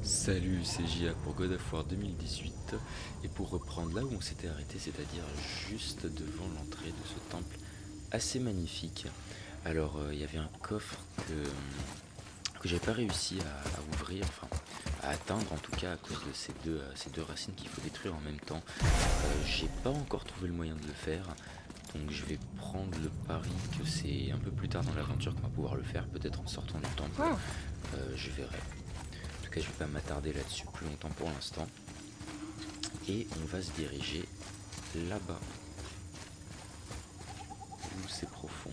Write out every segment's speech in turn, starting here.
Salut, c'est JA pour God of War 2018 et pour reprendre là où on s'était arrêté, c'est-à-dire juste devant l'entrée de ce temple assez magnifique. Alors il y avait un coffre que j'avais pas réussi à ouvrir, enfin à atteindre en tout cas à cause de ces deux racines qu'il faut détruire en même temps. J'ai pas encore trouvé le moyen de le faire, donc je vais prendre le pari que c'est un peu plus tard dans l'aventure qu'on va pouvoir le faire, peut-être en sortant du temple. Je verrai. En tout cas, je vais pas m'attarder là-dessus plus longtemps pour l'instant. Et on va se diriger là-bas, où c'est profond.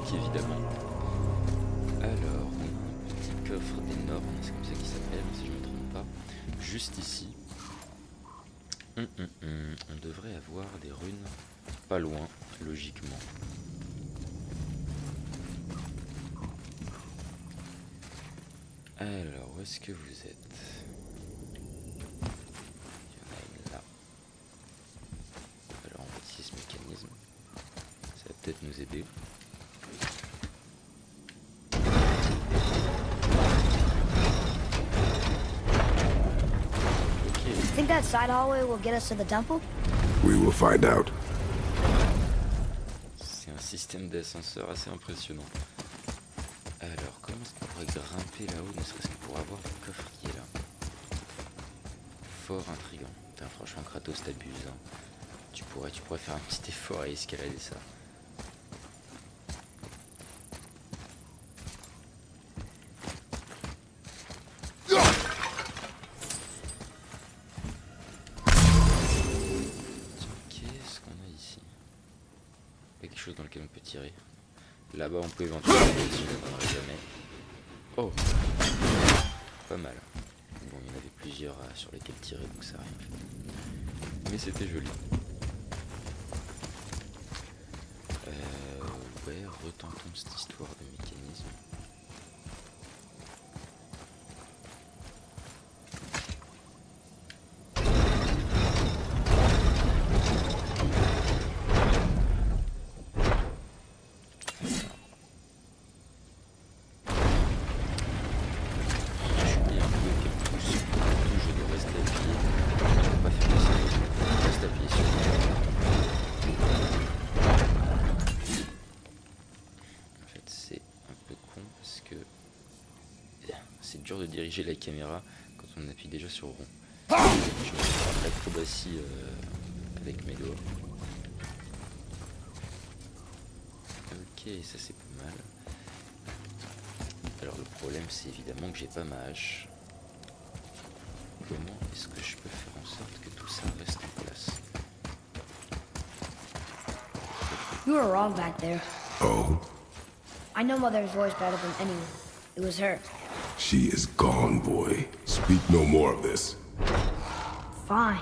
Évidemment. Alors, on a un petit coffre des normes, c'est comme ça qu'il s'appelle, si je ne me trompe pas. Juste ici. On devrait avoir des runes pas loin, logiquement. Alors, où est-ce que vous êtes? Il y en a une là. Alors, on va essayer ce mécanisme. Ça va peut-être nous aider. Think that side hallway will get us to the temple? We will find out. C'est un système d'ascenseur assez impressionnant. Alors, comment est-ce qu'on pourrait grimper là-haut, ne serait-ce que pour avoir le coffre qui est là? Fort intriguant. Putain, franchement, Kratos, t'abuses. Hein. Tu pourrais faire un petit effort à escalader ça. Dans lequel on peut tirer. Là-bas on peut éventuellement tirer, je ne donnerai jamais. Oh, pas mal. Bon, il y en avait plusieurs sur lesquels tirer, donc ça n'a rien fait. Mais c'était joli. Ouais, retentons cette histoire de mécanisme. C'est dur de diriger la caméra quand on appuie déjà sur rond. Je vais faire de l'acrobatie avec mes doigts. Ok, ça c'est pas mal. Alors le problème c'est évidemment que j'ai pas ma hache. Comment est-ce que je peux faire en sorte que tout ça reste en place? You were wrong back there. Oh? I know Mother's voice better than anyone. It was her. She is gone, boy. Speak no more of this. Fine.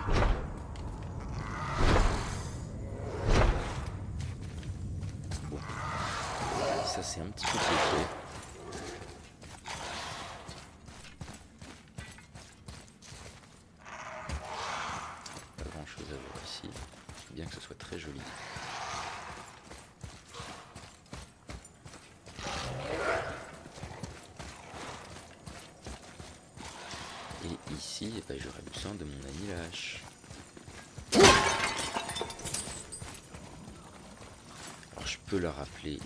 Bon. Ça c'est un petit peu compliqué. Pas grand chose à voir ici. Bien que ce soit très joli. Et ici, eh ben, j'aurais besoin de mon ami la hache. Alors je peux la rappeler.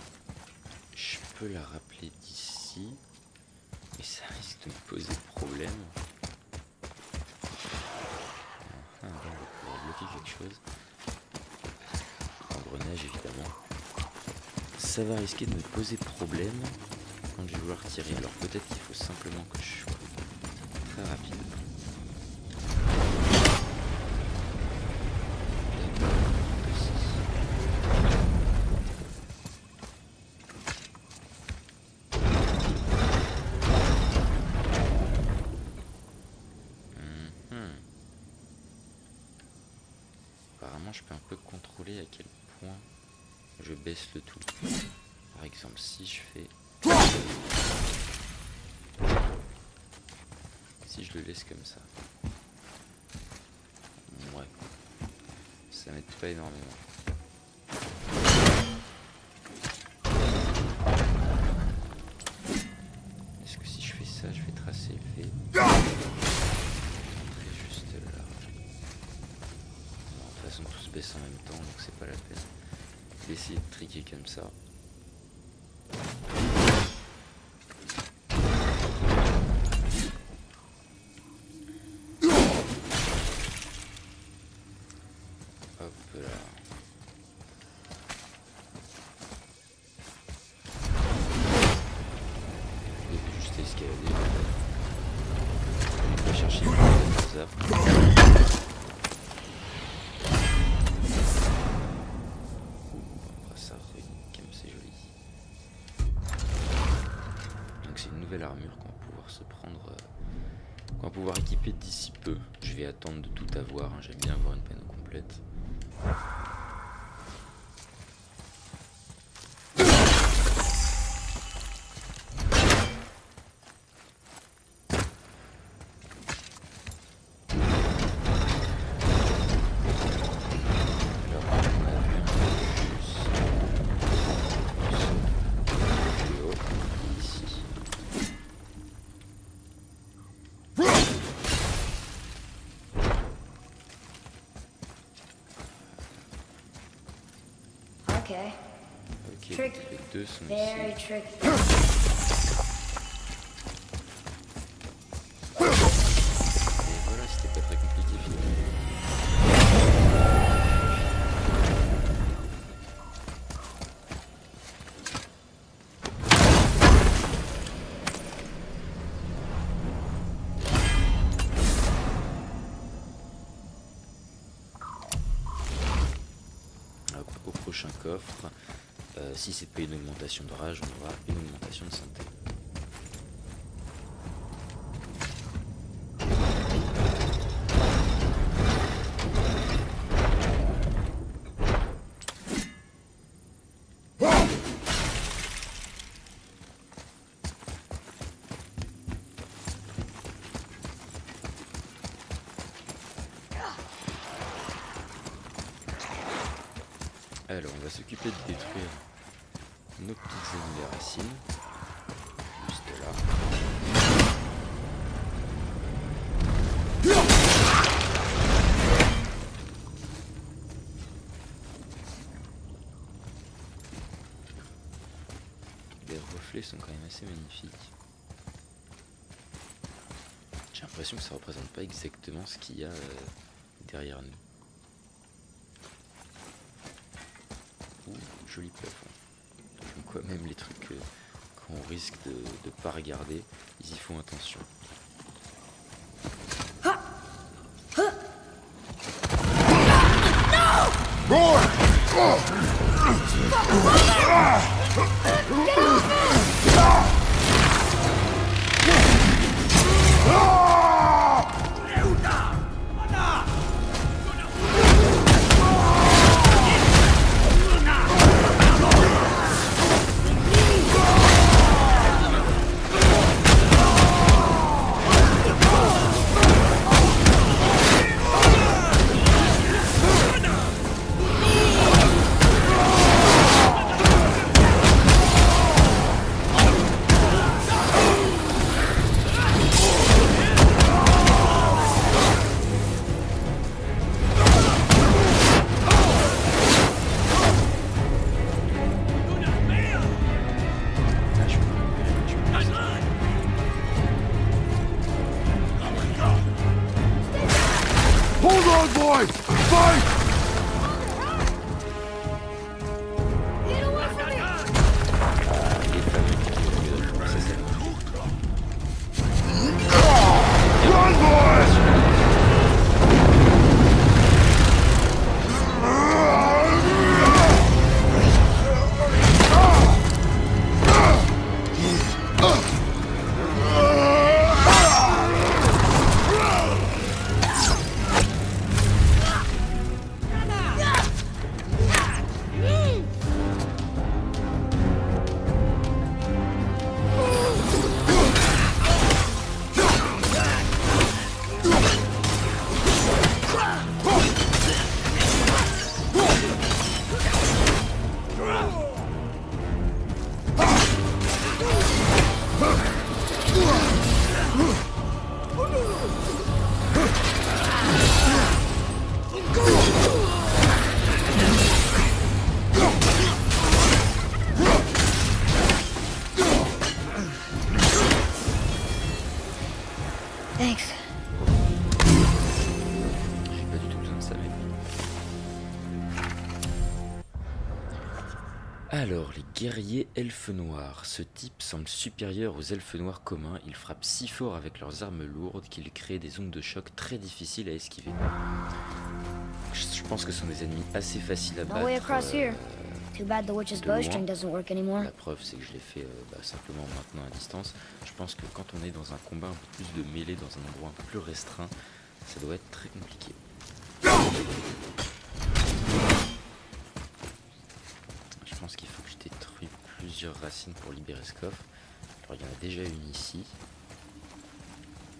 Je peux la rappeler d'ici. Mais ça risque de me poser problème. quelque chose. Engrenage évidemment. Ça va risquer de me poser problème quand je vais vouloir tirer. Alors peut-être qu'il faut simplement que je sois très rapide. Apparemment je peux un peu contrôler à quel point je baisse le tout. Par exemple si je fais... Si je le laisse comme ça. Ouais. Ça m'aide pas énormément. Est-ce que si je fais ça, je vais tracer le V? Rentrer juste là. Bon, de toute façon tout se baisse en même temps, donc c'est pas la peine. Je vais essayer de triquer comme ça. Hop là. Je vais juste escalader. Je vais chercher le zap. Ça comme c'est joli. Donc c'est une nouvelle armure qu'on va pouvoir se prendre, qu'on va pouvoir équiper d'ici peu. Je vais attendre de tout avoir, hein. J'aime bien avoir une panneau complète. Okay. Ok, Tricky. les deux sont Very ici. tricky. Et voilà, c'était pas très compliqué finalement. Au prochain coffre, si c'est pas une augmentation de rage, on aura une augmentation de santé. Alors, on va s'occuper de détruire nos petites ennemis racines. Juste là. Les reflets sont quand même assez magnifiques. J'ai l'impression que ça représente pas exactement ce qu'il y a derrière nous. Joli plafond. Comme quoi même les trucs qu'on risque de pas regarder, ils y font attention. Hold on, boy! Fight! Thanks. J'ai pas du tout besoin de ça, mais... Alors, les guerriers elfes noirs. Ce type semble supérieur aux elfes noirs communs. Ils frappent si fort avec leurs armes lourdes qu'ils créent des ondes de choc très difficiles à esquiver. Je pense que ce sont des ennemis assez faciles à No way battre. across here. Too bad the witch's de loin. bowstring doesn't work anymore. La preuve, c'est que je l'ai fait simplement maintenant à distance. Je pense que quand on est dans un combat un peu plus de mêlée, dans un endroit un peu plus restreint, ça doit être très compliqué. Je pense qu'il faut que je détruise plusieurs racines pour libérer ce coffre. Alors il y en a déjà une ici.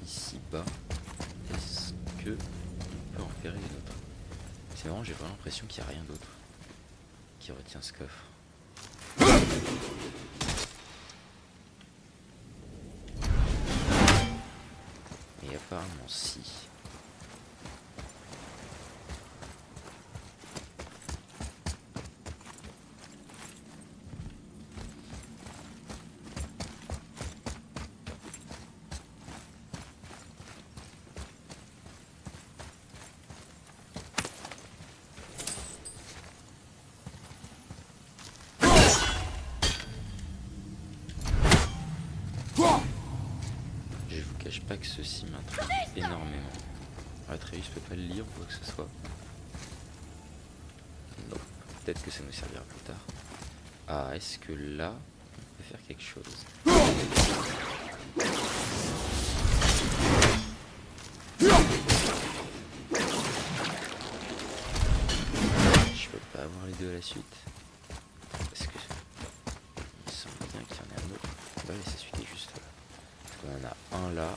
Ici bas. Est-ce que on peut en faire une autre? C'est vraiment, j'ai vraiment l'impression qu'il n'y a rien d'autre qui retient ce coffre. Et apparemment si. Je vous cache pas que ceci m'intrigue énormément. Atreus peut pas le lire ou quoi que ce soit. Non. Peut-être que ça nous servira plus tard. Ah, est-ce que là, on peut faire quelque chose? Je peux pas avoir les deux à la suite. Parce que il me semble bien qu'il y en a un autre. Ouais, c'est celui qui est juste là. On en a un là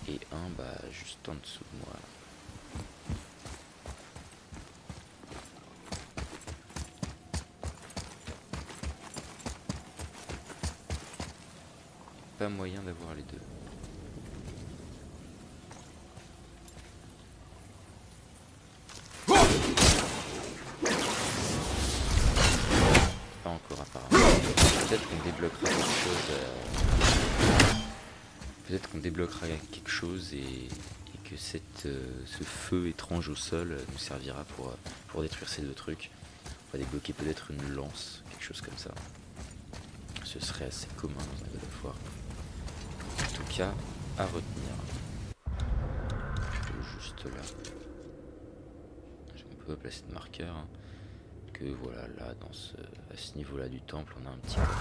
et un juste en dessous de moi. Pas moyen d'avoir les deux. Pas encore apparemment. Peut-être qu'on débloquera quelque chose. Peut-être qu'on débloquera quelque chose et que ce feu étrange au sol nous servira pour détruire ces deux trucs. On va débloquer peut-être une lance, quelque chose comme ça. Ce serait assez commun dans un God of War. En tout cas, à retenir. Juste là. On peut placer de marqueur. Hein, que voilà, là, à ce niveau-là du temple, on a un petit coffre.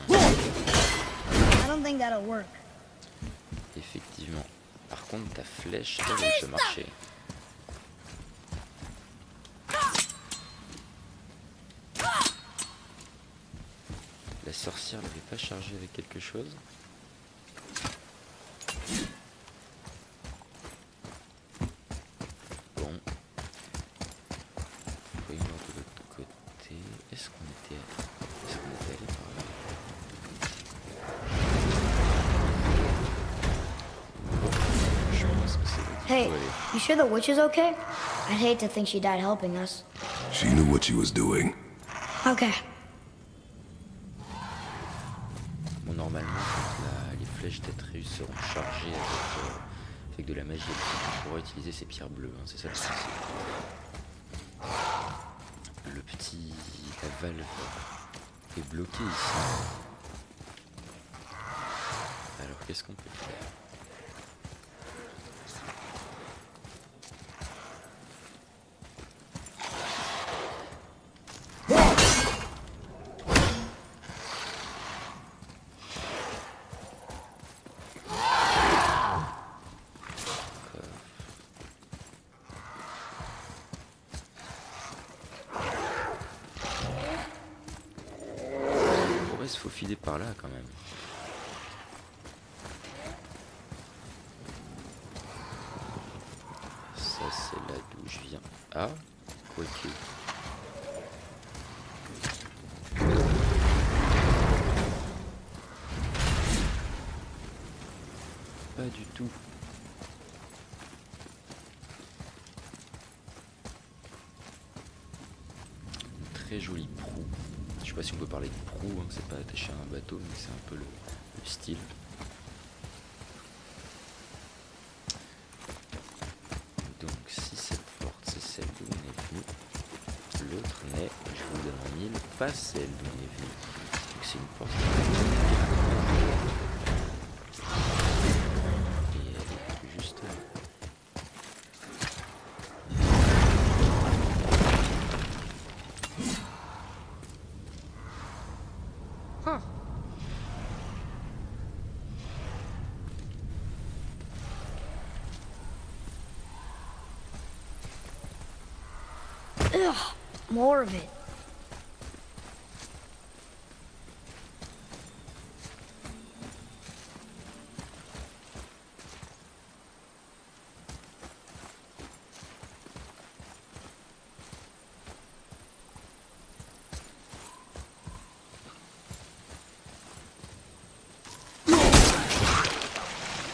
I don't think that'll work. Effectivement. Par contre, ta flèche, elle peut marcher. La sorcière l'avait pas chargée avec quelque chose. Bon. Voyons voir de l'autre côté. Est-ce qu'on était allé par là? Je pense que c'est là qu'il Hey, faut aller. you sure the witch is okay? I'd hate to think she died helping us. She knew what she was doing. Okay. Bon, normalement, quand les flèches d'Atreus seront chargées avec de la magie, on pourra utiliser ces pierres bleues, hein, c'est ça le principe. La valve est bloquée ici. Alors qu'est-ce qu'on peut faire? Se faufiler par là quand même. Ça c'est là d'où je viens. Ah, quoique. Pas du tout. très jolie proue. Je sais pas si on peut parler de proue, hein, c'est pas attaché à un bateau, mais c'est un peu le style. Donc si cette porte c'est celle d'où on est venu, l'autre n'est, je vous donne en mille, pas celle d'où on est venu. Donc c'est une porte. Et elle est juste là. Ugh, more of it.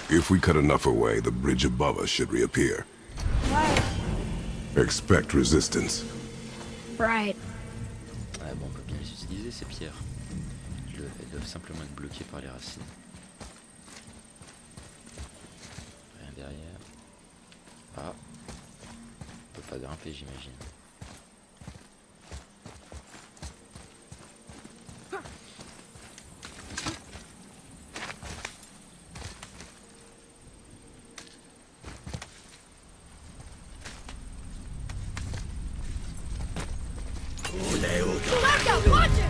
If we cut enough away, the bridge above us should reappear. Right. Expect resistance. Right. Ah bon, on peut bien les utiliser ces pierres. Elles doivent simplement être bloquées par les racines. Rien derrière. Ah. On peut pas grimper, j'imagine. Back out, watch it!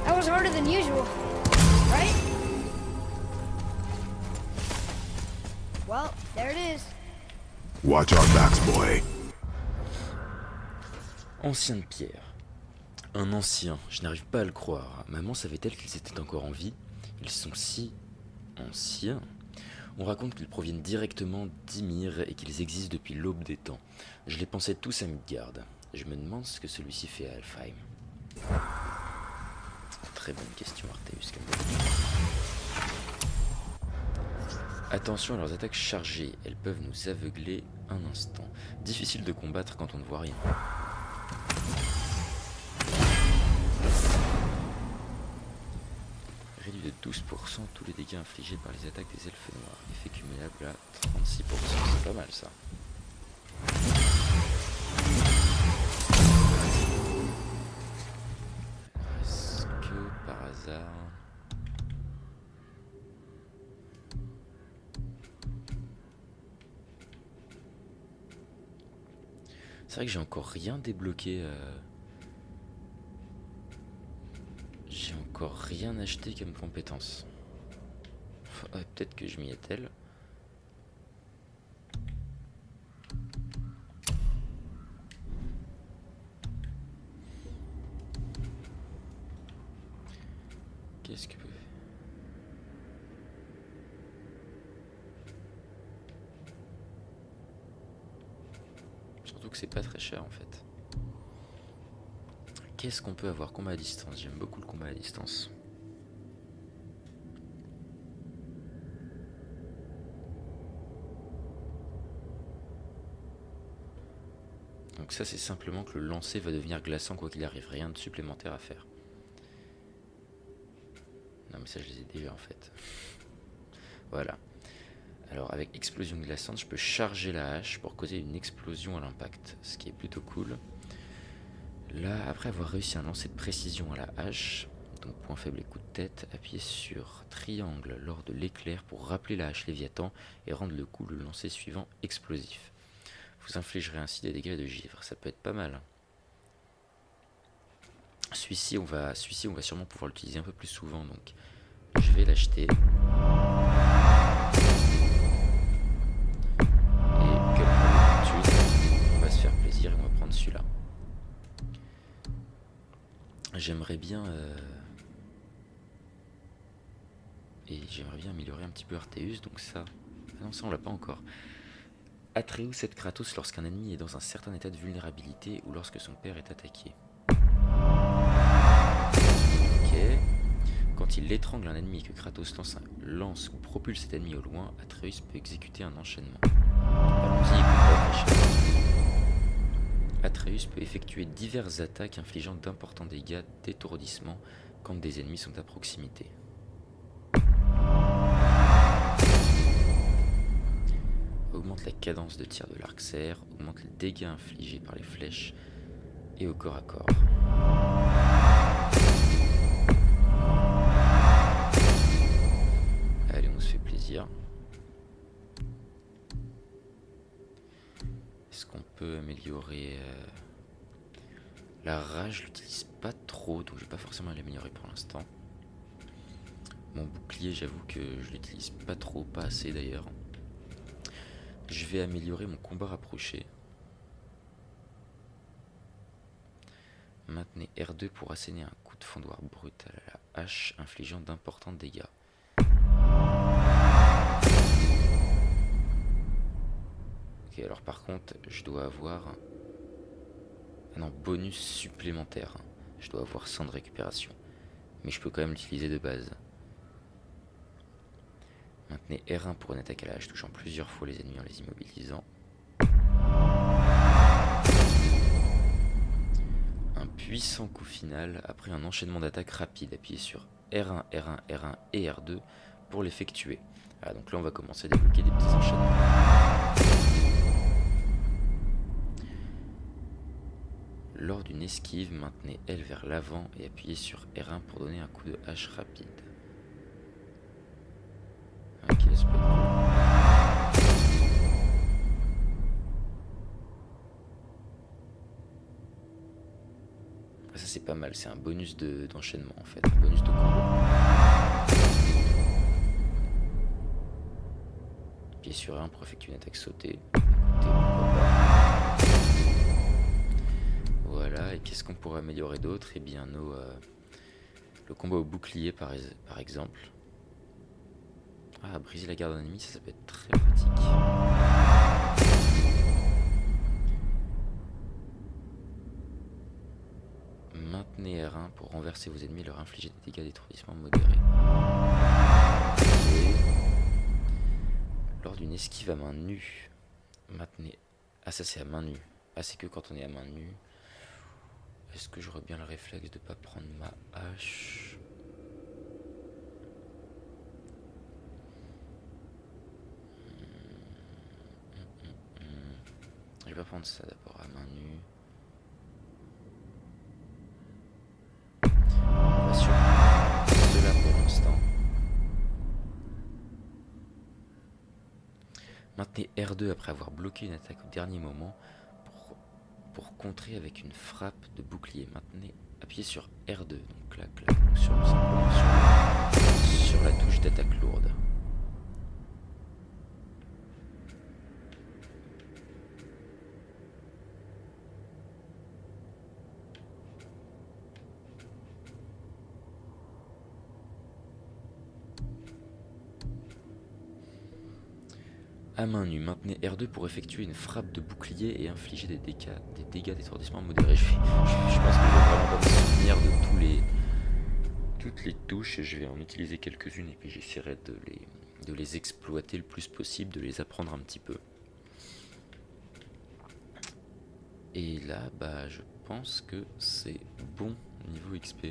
That was harder than usual, right? Well, there it is. Watch our backs, boy. Ancien de pierre. Un ancien, je n'arrive pas à le croire. Maman savait-elle qu'ils étaient encore en vie? Ils sont si anciens. On raconte qu'ils proviennent directement d'Ymir et qu'ils existent depuis l'aube des temps. Je les pensais tous à Midgard. Je me demande ce que celui-ci fait à Alfheim. Très bonne question, Arteus. Attention à leurs attaques chargées, elles peuvent nous aveugler un instant. Difficile de combattre quand on ne voit rien. Réduit de 12% tous les dégâts infligés par les attaques des elfes noirs. Effet cumulable à 36%, c'est pas mal ça. Est-ce que par hasard... C'est vrai que j'ai encore rien débloqué. J'ai encore rien acheté comme compétence. Peut-être que je m'y attelle. Qu'est-ce que... Surtout que c'est pas très cher en fait. Qu'est-ce qu'on peut avoir? Combat à distance. J'aime beaucoup le combat à distance. Donc ça c'est simplement que le lancer va devenir glaçant quoi qu'il arrive. Rien de supplémentaire à faire. Non mais ça je les ai déjà en fait. Voilà. Alors avec explosion glaçante, je peux charger la hache pour causer une explosion à l'impact, ce qui est plutôt cool. Là, après avoir réussi un lancer de précision à la hache, donc point faible et coup de tête, appuyez sur triangle lors de l'éclair pour rappeler la hache Léviathan et rendre le coup le lancer suivant explosif. Vous infligerez ainsi des dégâts de givre, ça peut être pas mal. Celui-ci, on va sûrement pouvoir l'utiliser un peu plus souvent, donc je vais l'acheter. Celui-là. J'aimerais bien améliorer un petit peu Arteus, donc ça... Ah non, ça on l'a pas encore. Atreus aide Kratos lorsqu'un ennemi est dans un certain état de vulnérabilité ou lorsque son père est attaqué. Ok. Quand il étrangle un ennemi et que Kratos lance ou propulse cet ennemi au loin, Atreus peut exécuter un enchaînement. Allons-y, Atreus peut effectuer diverses attaques infligeant d'importants dégâts d'étourdissement quand des ennemis sont à proximité. Augmente la cadence de tir de l'arc-serre, augmente les dégâts infligés par les flèches et au corps à corps. Allez, on se fait plaisir. Est-ce qu'on peut améliorer la rage? Je l'utilise pas trop, donc je vais pas forcément l'améliorer pour l'instant. Mon bouclier, j'avoue que je l'utilise pas trop, pas assez d'ailleurs. Je vais améliorer mon combat rapproché. Maintenez R2 pour asséner un coup de fendoir brutal à la hache, infligeant d'importants dégâts. Ok, alors par contre, je dois avoir... Ah non, bonus supplémentaire. Je dois avoir 100 de récupération. Mais je peux quand même l'utiliser de base. Maintenez R1 pour une attaque à la hache touchant plusieurs fois les ennemis en les immobilisant. Un puissant coup final après un enchaînement d'attaques rapide. Appuyez sur R1, R1, R1 et R2 pour l'effectuer. Voilà, donc là on va commencer à débloquer des petits enchaînements. Lors d'une esquive, maintenez L vers l'avant et appuyez sur R1 pour donner un coup de hache rapide. Ok, ça peut être cool. Ça c'est pas mal, c'est un bonus d'enchaînement en fait, un bonus de combo. Appuyez sur R1 pour effectuer une attaque sautée. Voilà, et qu'est-ce qu'on pourrait améliorer d'autre? Eh bien le combat au bouclier par exemple. Ah, briser la garde d'un ennemi, ça peut être très pratique. Maintenez R1 pour renverser vos ennemis et leur infliger des dégâts d'étourdissement modérés. Okay. Lors d'une esquive à main nue, maintenez... Ah, ça c'est à main nue. Ah, c'est que quand on est à main nue. Est-ce que j'aurais bien le réflexe de pas prendre ma hache? Je vais pas prendre ça d'abord à main nue. On va sur cela pour l'instant. Maintenez R2 après avoir bloqué une attaque au dernier moment pour contrer avec une frappe de bouclier. Appuyez sur R2, donc clac, simplement sur la touche d'attaque lourde. À main nue, maintenez R2 pour effectuer une frappe de bouclier et infliger des dégâts d'étourdissement modérés. Je pense que je vais vraiment pas me souvenir de toutes les touches. Je vais en utiliser quelques-unes et puis j'essaierai de les exploiter le plus possible, de les apprendre un petit peu. Et là, bah, je pense que c'est bon niveau XP.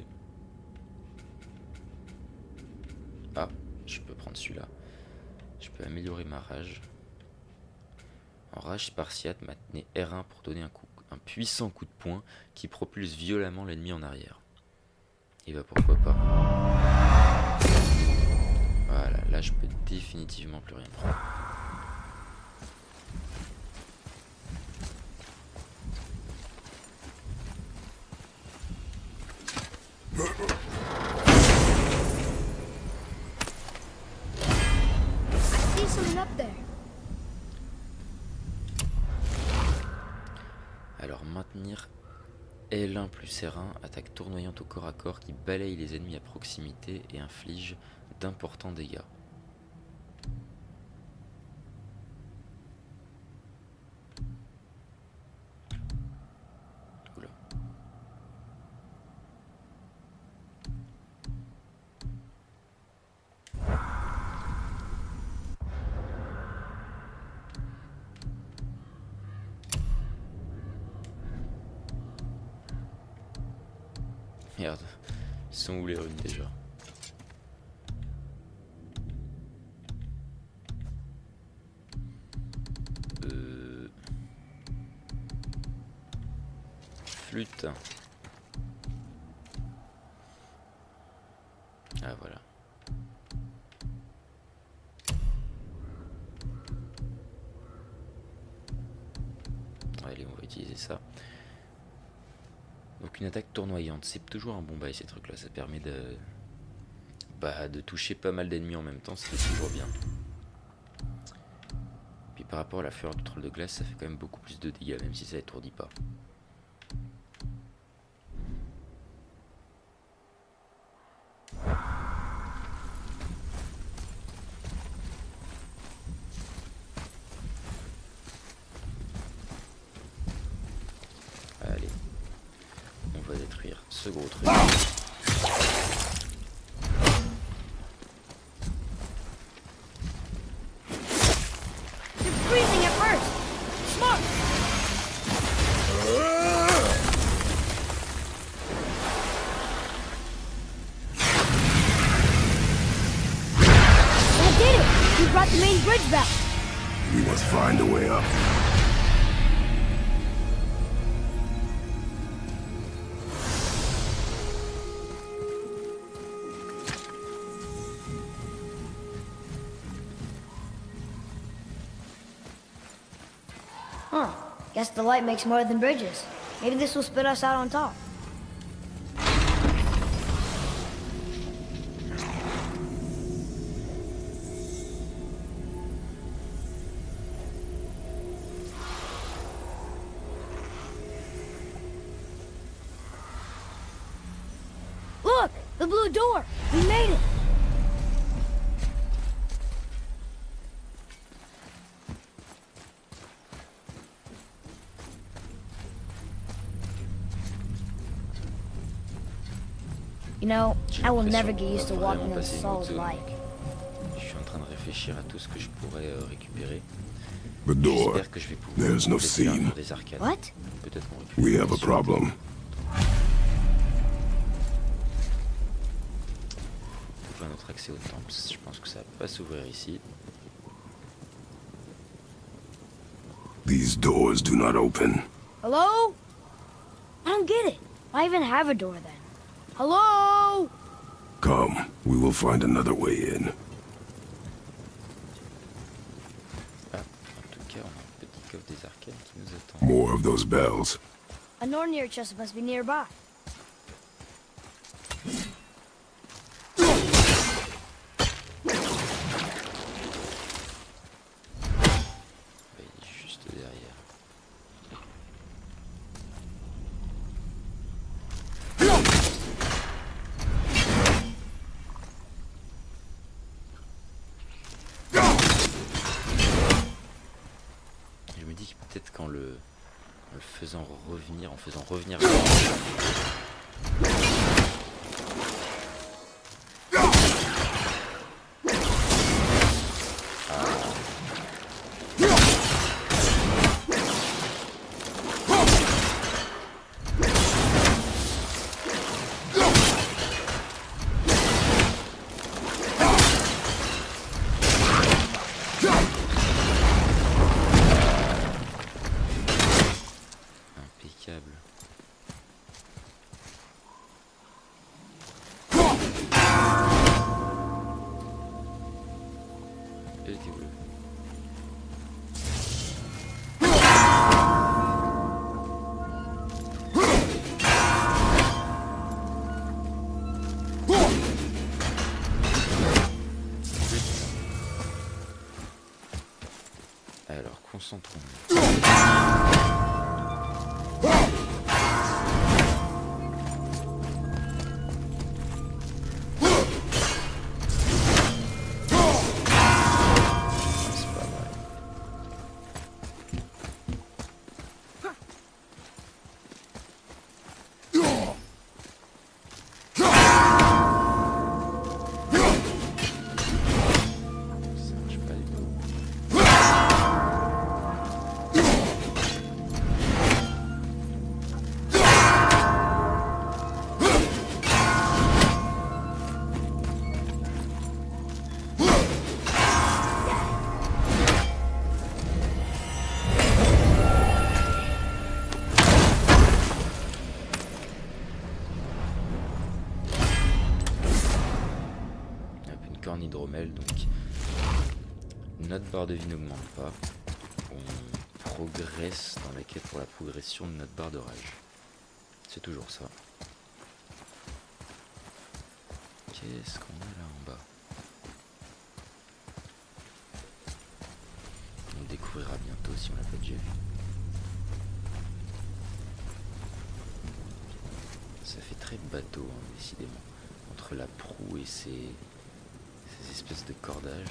Ah, je peux prendre celui-là. Je peux améliorer ma rage. En rage spartiate, maintenez R1 pour donner un puissant coup de poing qui propulse violemment l'ennemi en arrière. Et bah pourquoi pas. Voilà, là je peux définitivement plus rien prendre. I see something up there. Alors maintenir L1 plus R1, attaque tournoyante au corps à corps qui balaye les ennemis à proximité et inflige d'importants dégâts. Oula. Merde, ils sont où les runes déjà? Flûte. Ah voilà. Allez, on va utiliser ça. Donc une attaque tournoyante, c'est toujours un bon bail ces trucs là, ça permet de bah, de toucher pas mal d'ennemis en même temps, c'est toujours bien. Puis par rapport à la fureur du troll de glace, ça fait quand même beaucoup plus de dégâts, même si ça étourdit pas. Allez, on va détruire ce gros truc. You're freezing at first. Smart. I did it! You brought the main bridge back. We must find a way up. Huh. Guess the light makes more than bridges. Maybe this will spit us out on top. Look! The blue door! We made it! You know, I will never get used to walking in solid light. Je suis en train de réfléchir à tout ce que je pourrais récupérer. The door. J'espère que je vais pouvoir There's no compléter l'armure seam. des arcades. What? Peut-être qu'on récupère We have a sur- problem. Trouver un autre accès au temple. Je pense que ça va pas s'ouvrir ici. These doors do not open. Hello? I don't get it. Why even have a door then? Hello? Come, we will find another way in. Ah, en tout cas, on a un petit coffre des arcades qui nous attend. More of those bells. A Nornir chest must be nearby. Il est juste derrière. Je me dis que peut-être qu'en le faisant revenir, en faisant revenir impeccable. Et t'es bleu. Alors, concentrons-nous. C'est pas vrai. Ça marche pas du tout. Hop, une corne hydromel, donc notre barre de vie n'augmente pas. On progresse dans la quête pour la progression de notre barre de rage. C'est toujours ça. Qu'est-ce qu'on a là bateau si on l'a pas déjà vu. Ça fait très bateau, hein, décidément. Entre la proue et ces espèces de cordages.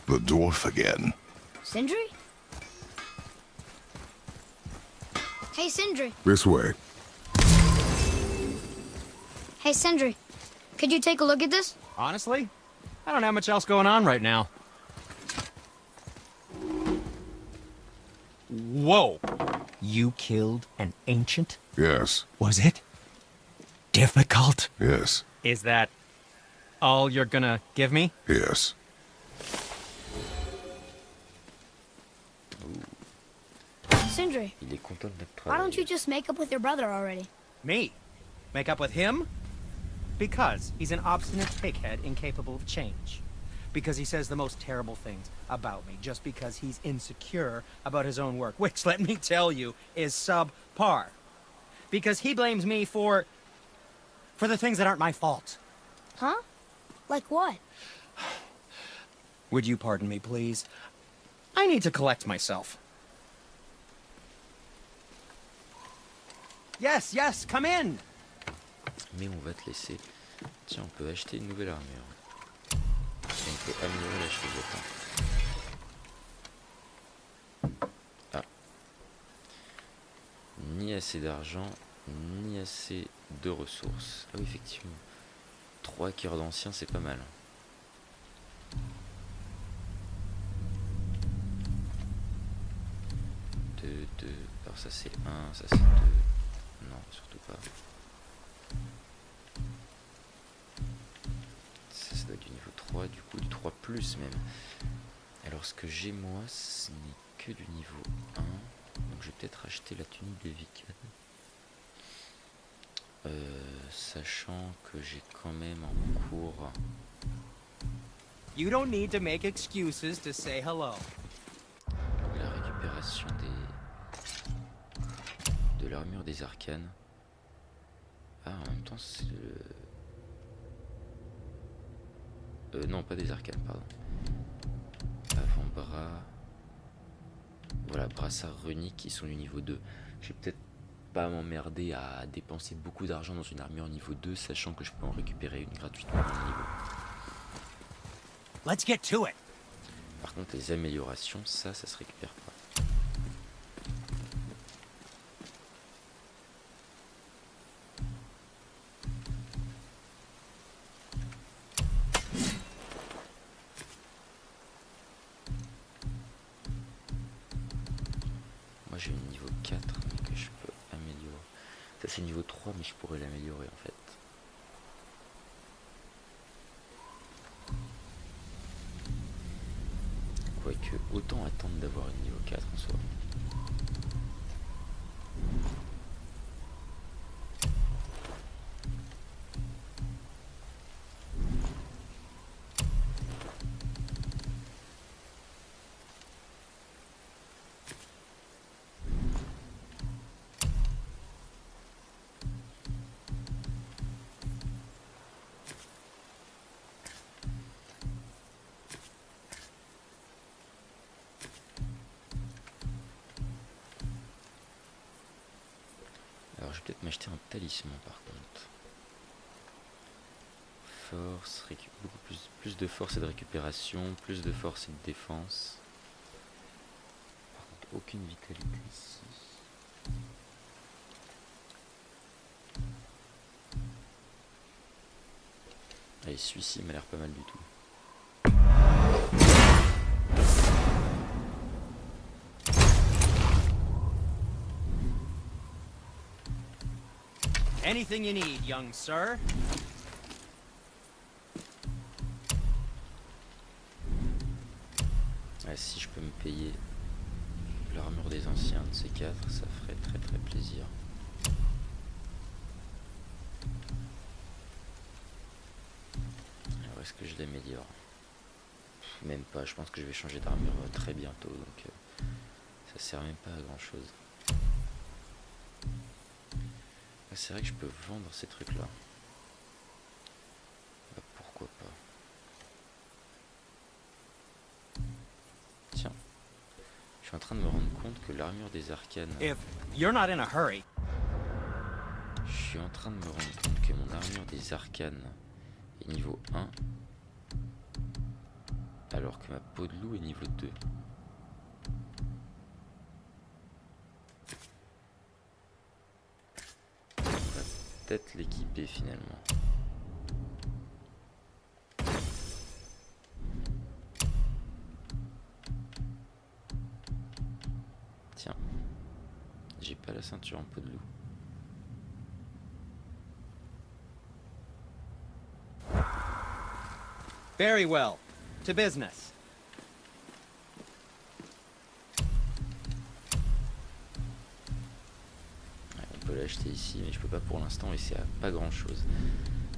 The dwarf again. Sindri? Hey, Sindri. This way. Hey, Sindri. Could you take a look at this? Honestly, I don't have much else going on right now. Whoa! You killed an ancient? Yes. Was it difficult? Yes. Is that all you're gonna give me? Yes. Sindri, Il est content de notre why travail. don't you just make up with your brother already? Me? Make up with him? Because he's an obstinate pighead incapable of change. Because he says the most terrible things about me just because he's insecure about his own work, which, let me tell you, is subpar. Because he blames me for the things that aren't my fault. Huh? Like what? Would you pardon me, please? I need to collect myself. Yes, yes, come in! Mais on va te laisser. Tiens, on peut acheter une nouvelle armure. Et on peut améliorer la chose. Attends. Ah. Ni assez d'argent, ni assez de ressources. Ah oui, effectivement. 3 cœurs d'anciens, c'est pas mal. Deux. Alors ça c'est 1, ça c'est 2. Non, surtout pas. Ça doit être du niveau 3, du coup du 3 plus même. Alors ce que j'ai moi, ce n'est que du niveau 1. Donc je vais peut-être acheter la tunique de Vikan. Sachant que j'ai quand même en cours... You don't need to make excuses to say hello. la récupération de l'armure des arcanes. Ah, en même temps c'est le... non, pas des arcanes, pardon. Avant-bras. Voilà, brassards runiques qui sont du niveau 2. Je vais peut-être pas m'emmerder à dépenser beaucoup d'argent dans une armure niveau 2, sachant que je peux en récupérer une gratuitement à mon niveau. Let's get to it. Par contre, les améliorations, ça se récupère pas. Moi j'ai une niveau 4 mais que je peux améliorer. Ça c'est niveau 3 mais je pourrais l'améliorer en fait. Quoique autant attendre d'avoir une niveau 4 en soi. Alors je vais peut-être m'acheter un talisman par contre. Force, beaucoup plus de force et de récupération, plus de force et de défense. Par contre aucune vitalité ici. Allez, celui-ci m'a l'air pas mal du tout. Anything you need, young sir. Ah, si je peux me payer l'armure des anciens de ces 4, ça ferait très très plaisir. Alors est-ce que je l'améliore? Même pas, je pense que je vais changer d'armure très bientôt, donc ça sert même pas à grand chose. C'est vrai que je peux vendre ces trucs là. Bah, pourquoi pas. Je suis en train de me rendre compte que l'armure des arcanes... If you're not in a hurry, Je suis en train de me rendre compte que mon armure des arcanes est niveau 1, alors que ma peau de loup est niveau 2. On va peut-être l'équiper finalement. Tiens, j'ai pas la ceinture en peau de loup. very well. To business. Ouais, on peut l'acheter ici, mais je peux pas pour l'instant et c'est à pas grand chose.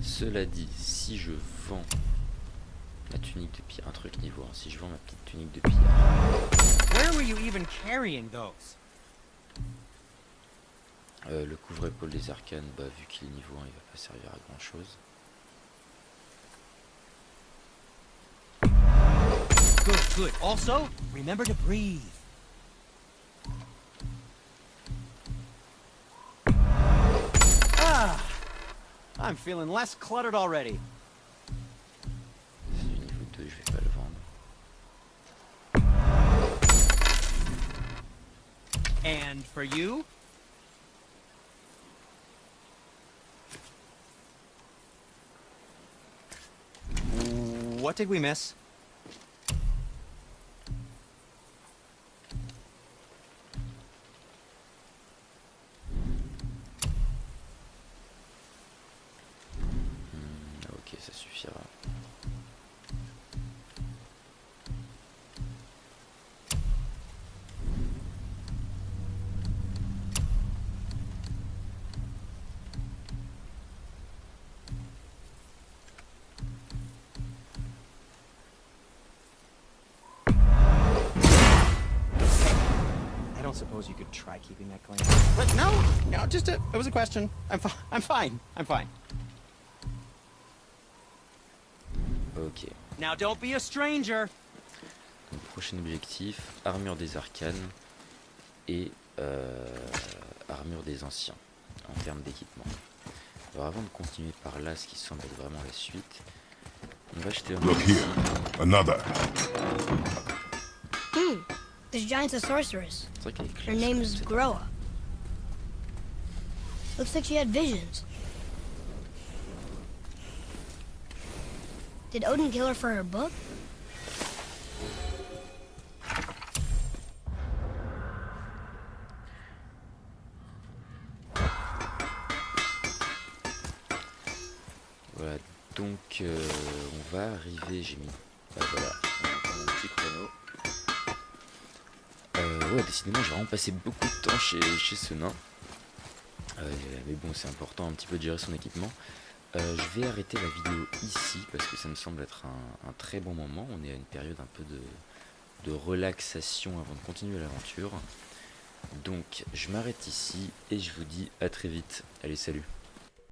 Cela dit, si je vends ma tunique de pierre, un truc niveau 1, si je vends ma petite tunique de pierre, Where were you even carrying those? le couvre-épaule des arcanes, bah vu qu'il est niveau 1, il va pas servir à grand chose. Good, good. Also, remember to breathe. Ah, I'm feeling less cluttered already. C'est du niveau 2, je vais pas le vendre. And for you? What did we miss? Ok, ça suffira. I don't suppose you could try keeping that clean. But no, just it was a question. I'm fine. I'm fine. Ok. Now don't be a stranger. Donc, prochain objectif, armure des arcanes et armure des anciens en termes d'équipement. Alors avant de continuer par là, ce qui semble être vraiment la suite, on va acheter un Look here. Another. This giant's a sorceress. C'est vrai qu'elle est Her classe, name's cette- Groa. Looks like she had visions. Did Odin kill her for her book? Voilà, donc on va arriver, j'ai mis... voilà, on va prendre un petit chrono. Ouais, décidément, j'ai vraiment passé beaucoup de temps chez ce nain. Mais bon, c'est important un petit peu de gérer son équipement. Je vais arrêter la vidéo ici parce que ça me semble être un très bon moment. On est à une période un peu de relaxation avant de continuer l'aventure. Donc je m'arrête ici et je vous dis à très vite. Allez, salut!